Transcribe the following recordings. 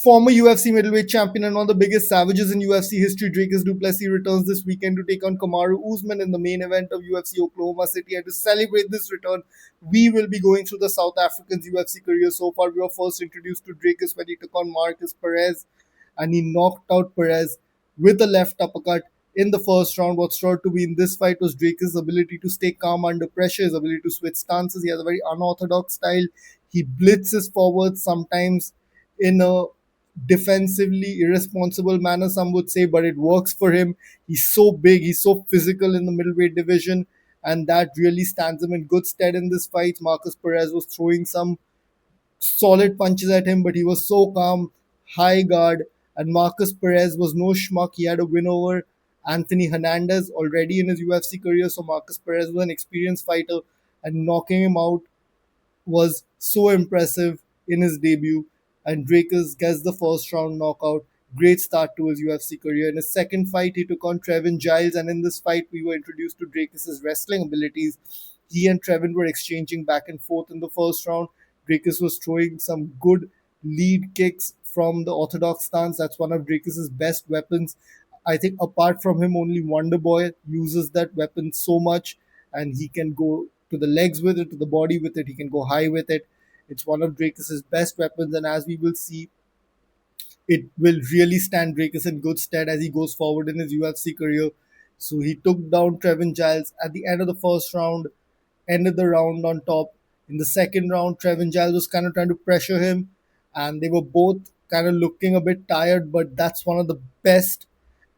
Former UFC middleweight champion and one of the biggest savages in UFC history, Dricus Du Plessis returns this weekend to take on Kamaru Usman in the main event of UFC Oklahoma City. And to celebrate this return, we will be going through the South African's UFC career so far. We were first introduced to Dricus when he took on Marcus Perez, and he knocked out Perez with a left uppercut in the first round. What stood to be in this fight was Dricus' ability to stay calm under pressure, his ability to switch stances. He has a very unorthodox style. He blitzes forward sometimes in a defensively irresponsible manner, some would say, but it works for him. He's so big, he's so physical in the middleweight division, and that really stands him in good stead in this fight. Marcus Perez was throwing some solid punches at him, but he was so calm, high guard, and Marcus Perez was no schmuck. He had a win over Anthony Hernandez already in his UFC career, so Marcus Perez was an experienced fighter, and knocking him out was so impressive in his debut, and Dracus gets the first round knockout. Great start to his UFC career. In his second fight, he took on Trevin Giles, and in this fight, we were introduced to Dracus's wrestling abilities. He and Trevin were exchanging back and forth in the first round. Dracus was throwing some good lead kicks from the orthodox stance. That's one of Dracus's best weapons. I think apart from him, only Wonder Boy uses that weapon so much, and he can go to the legs with it, to the body with it. He can go high with it. It's one of Dracus's best weapons, and as we will see, it will really stand Dracus in good stead as he goes forward in his UFC career. So he took down Trevin Giles at the end of the first round, ended the round on top. In the second round, Trevin Giles was kind of trying to pressure him, and they were both kind of looking a bit tired, but that's one of the best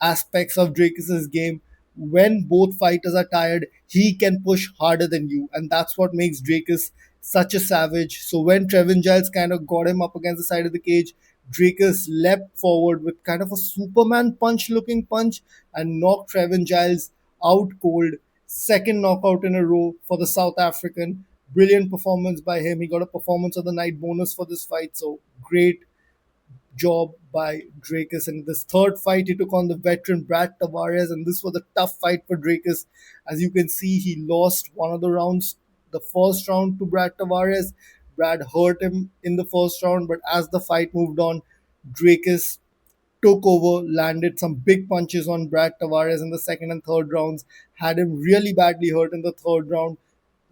aspects of Dracus's game. When both fighters are tired, he can push harder than you, and that's what makes Dracus such a savage. So when Trevin Giles kind of got him up against the side of the cage, Dracus leapt forward with kind of a Superman punch looking punch and knocked Trevin Giles out cold. Second knockout in a row for the South African. Brilliant performance by him. He got a performance of the night bonus for this fight. So great job by Dracus. In this third fight, he took on the veteran Brad Tavares, and this was a tough fight for Dracus. As you can see, he lost one of the rounds, the first round to Brad Tavares. Brad hurt him in the first round, but as the fight moved on, Dracus took over, landed some big punches on Brad Tavares in the second and third rounds, had him really badly hurt in the third round,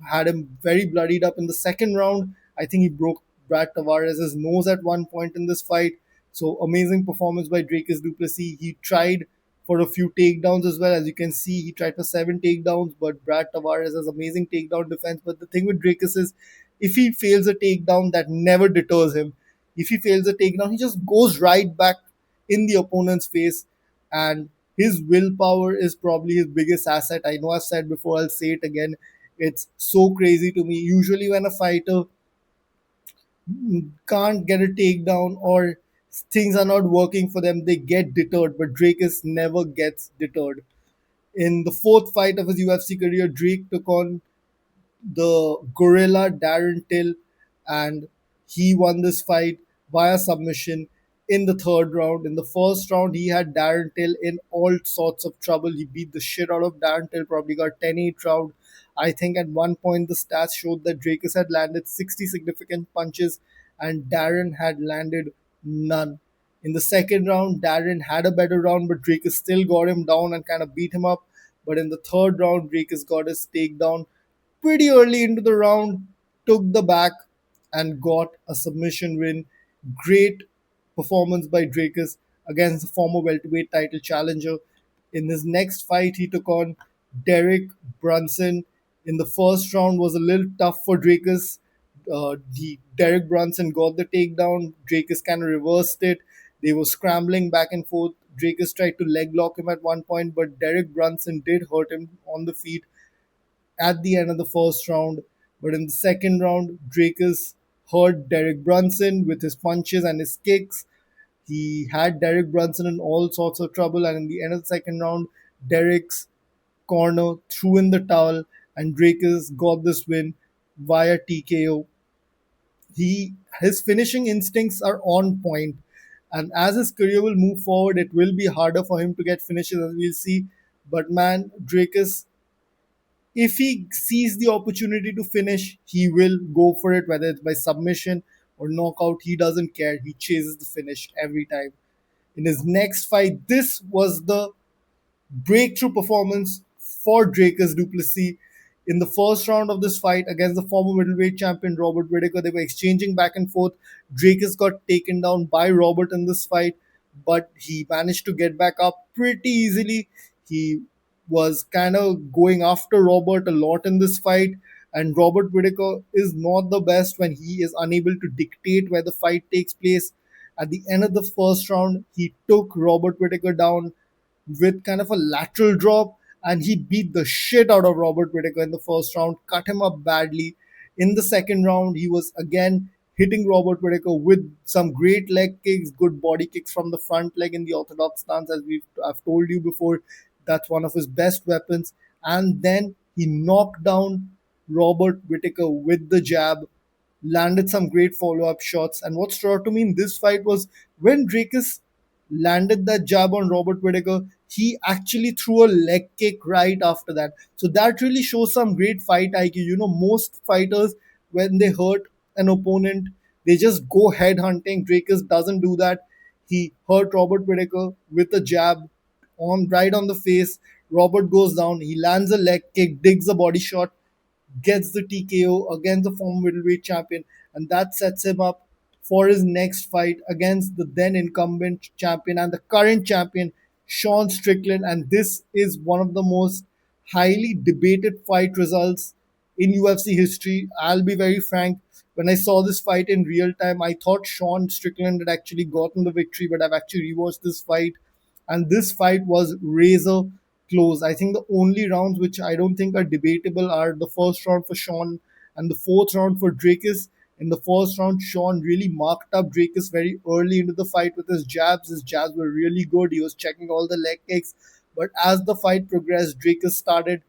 had him very bloodied up in the second round. I think he broke Brad Tavares' nose at one point in this fight. So amazing performance by Dracus Du Plessis. He tried for a few takedowns as well. As you can see, he tried for 7 takedowns, but Brad Tavares has amazing takedown defense. But the thing with Dracus is, if he fails a takedown, that never deters him. If he fails a takedown, he just goes right back in the opponent's face, and his willpower is probably his biggest asset. I know I've said before, I'll say it again. It's so crazy to me. Usually, when a fighter can't get a takedown or things are not working for them, they get deterred. But Dracus never gets deterred. In the fourth fight of his UFC career, Drake took on the gorilla Darren Till, and he won this fight via submission in the third round. In the first round, he had Darren Till in all sorts of trouble. He beat the shit out of Darren Till, probably got 10-8 round. I think at one point the stats showed that Dracus had landed 60 significant punches and Darren had landed none. In the second round, Darren had a better round, but Dracus still got him down and kind of beat him up. But in the third round, Dracus got his takedown pretty early into the round, took the back, and got a submission win. Great performance by Dracus against the former welterweight title challenger. In his next fight, he took on Derek Brunson. In the first round, was a little tough for Dracus. The Derek Brunson got the takedown. Dracus kind of reversed it. They were scrambling back and forth. Dracus tried to leg lock him at one point, but Derek Brunson did hurt him on the feet at the end of the first round. But in the second round, Dracus hurt Derek Brunson with his punches and his kicks. He had Derek Brunson in all sorts of trouble, and in the end of the second round, Derek's corner threw in the towel, and Dracus got this win via TKO. His finishing instincts are on point, and as his career will move forward, it will be harder for him to get finishes, as we'll see. But man, Dracus, if he sees the opportunity to finish, he will go for it, whether it's by submission or knockout, he doesn't care. He chases the finish every time. In his next fight, this was the breakthrough performance for Dricus Du Plessis. In the first round of this fight against the former middleweight champion Robert Whittaker, they were exchanging back and forth. Dricus got taken down by Robert in this fight, but he managed to get back up pretty easily. He was kind of going after Robert a lot in this fight, and Robert Whittaker is not the best when he is unable to dictate where the fight takes place. At the end of the first round, he took Robert Whittaker down with kind of a lateral drop, and he beat the shit out of Robert Whittaker in the first round, cut him up badly. In the second round, he was again hitting Robert Whittaker with some great leg kicks, good body kicks from the front leg in the orthodox stance, as I've told you before. That's one of his best weapons. And then he knocked down Robert Whittaker with the jab, landed some great follow-up shots. And what stood out to me in this fight was when Dracus landed that jab on Robert Whittaker, he actually threw a leg kick right after that. So that really shows some great fight IQ. Most fighters, when they hurt an opponent, they just go head hunting. Dracus doesn't do that. He hurt Robert Whittaker with a jab on right on the face. Robert goes down. He lands a leg kick, digs a body shot, gets the TKO against the former middleweight champion, and that sets him up for his next fight against the then incumbent champion and the current champion, Sean Strickland. And this is one of the most highly debated fight results in UFC history. I'll be very frank. When I saw this fight in real time, I thought Sean Strickland had actually gotten the victory, but I've actually rewatched this fight, and this fight was razor close. I think the only rounds which I don't think are debatable are the first round for Sean and the fourth round for Dracus. In the first round, Sean really marked up Dracus very early into the fight with his jabs. His jabs were really good. He was checking all the leg kicks. But as the fight progressed, Dracus started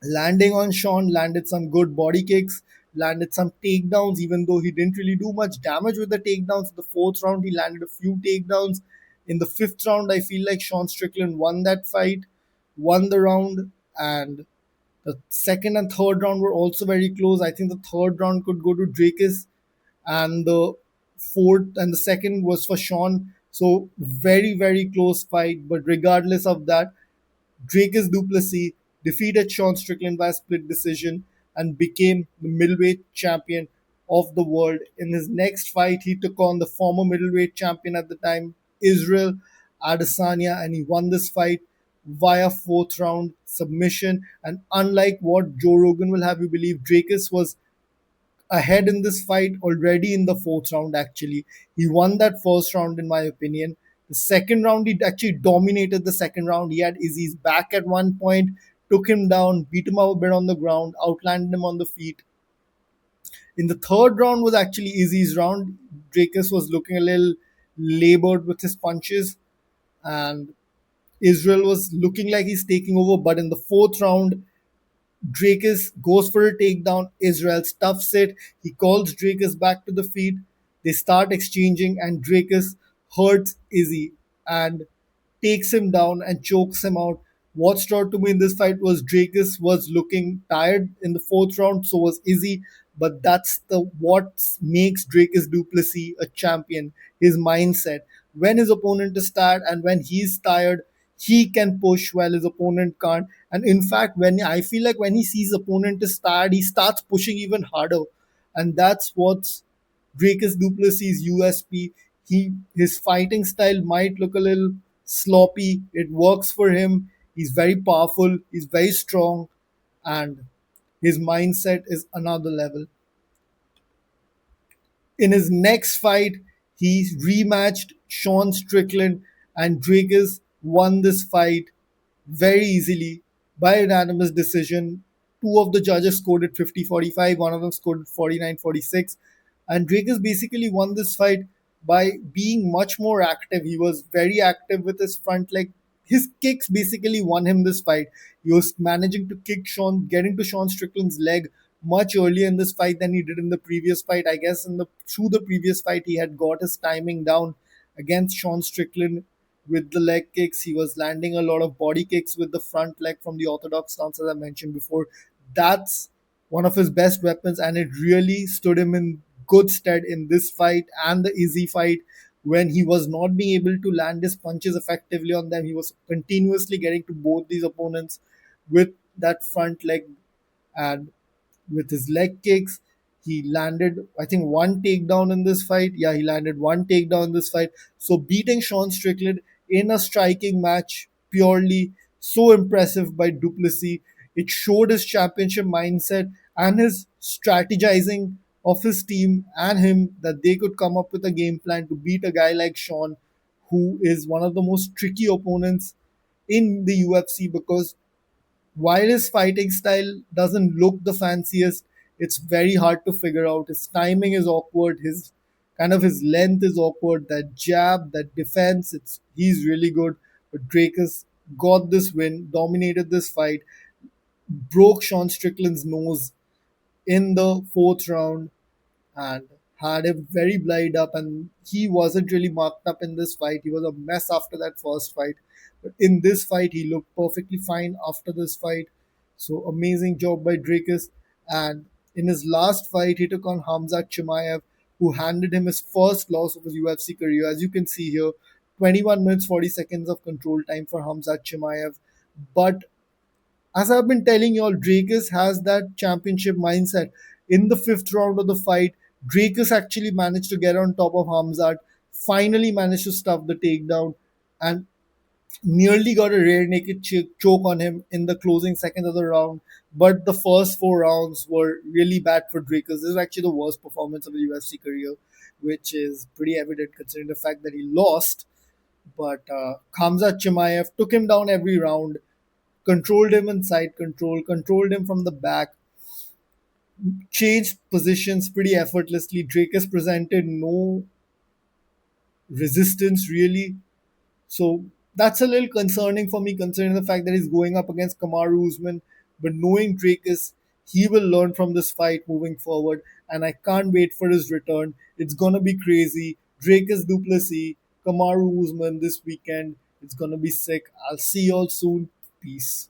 landing on Sean, landed some good body kicks, landed some takedowns, even though he didn't really do much damage with the takedowns. In the fourth round, he landed a few takedowns. In the fifth round, I feel like Sean Strickland won that fight, won the round, and the second and third round were also very close. I think the third round could go to Dracus, and the fourth and the second was for Sean. So very, very close fight. But regardless of that, Dricus Du Plessis defeated Sean Strickland by split decision and became the middleweight champion of the world. In his next fight, he took on the former middleweight champion at the time, Israel Adesanya, and he won this fight via fourth round submission. And unlike what Joe Rogan will have you believe, Dracus was ahead in this fight already in the fourth round. Actually, he won that first round in my opinion. The second round, he actually dominated the second round. He had Izzy's back at one point, took him down, beat him up a bit on the ground, outlanded him on the feet. In the third round was actually Izzy's round. Dracus was looking a little labored with his punches, and Israel was looking like he's taking over. But in the fourth round, Dracus goes for a takedown. Israel stuffs it. He calls Dracus back to the feet. They start exchanging, and Dracus hurts Izzy and takes him down and chokes him out. What stood out to me in this fight was Dracus was looking tired in the fourth round, so was Izzy. But that's the what makes Dracus Du Plessis a champion. His mindset. When his opponent is tired and when he's tired, he can push while his opponent can't. And in fact, when I feel like when he sees opponent is tired, he starts pushing even harder. And that's what's Dracus Du Plessis' USP. His fighting style might look a little sloppy. It works for him. He's very powerful. He's very strong, and his mindset is another level. In his next fight, he rematched Sean Strickland, and Dracus won this fight very easily by unanimous decision. Two of the judges scored it 50-45, one of them scored it 49-46. And Dracus basically won this fight by being much more active. He was very active with his front leg. His kicks basically won him this fight. He was managing to kick Sean, getting to Sean Strickland's leg much earlier in this fight than he did in the previous fight. I guess through the previous fight, he had got his timing down against Sean Strickland with the leg kicks. He was landing a lot of body kicks with the front leg from the orthodox stance, as I mentioned before. That's one of his best weapons, and it really stood him in good stead in this fight and the Izzy fight when he was not being able to land his punches effectively on them. He was continuously getting to both these opponents with that front leg and with his leg kicks. He landed, I think, one takedown in this fight. Yeah, he landed one takedown in this fight. So beating Sean Strickland in a striking match purely so impressive by Duplessis. It showed his championship mindset and his strategizing of his team and him that they could come up with a game plan to beat a guy like Sean, who is one of the most tricky opponents in the UFC because while his fighting style doesn't look the fanciest, it's very hard to figure out. His timing is awkward. His length is awkward. That jab, that defense, he's really good. But Dracus got this win, dominated this fight, broke Sean Strickland's nose in the fourth round, and had him very blind up, and he wasn't really marked up in this fight. He was a mess after that first fight, but in this fight he looked perfectly fine after this fight. So amazing job by Dracus. And in his last fight he took on Hamzat Chimaev, who handed him his first loss of his UFC career. As you can see here, 21 minutes 40 seconds of control time for Hamzat Chimaev. But as I've been telling you all, Dracus has that championship mindset. In the fifth round of the fight, Dracus actually managed to get on top of Hamzat, finally managed to stuff the takedown, and nearly got a rear naked choke on him in the closing seconds of the round. But the first four rounds were really bad for Dracus. This is actually the worst performance of his UFC career, which is pretty evident considering the fact that he lost. But Khamzat Chimaev took him down every round, controlled him in side control, controlled him from the back, changed positions pretty effortlessly. Dracus presented no resistance really. So that's a little concerning for me considering the fact that he's going up against Kamaru Usman. But knowing Dracus, he will learn from this fight moving forward. And I can't wait for his return. It's gonna be crazy. Dracus Du Plessis, Kamaru Usman this weekend. It's gonna be sick. I'll see you all soon. Peace.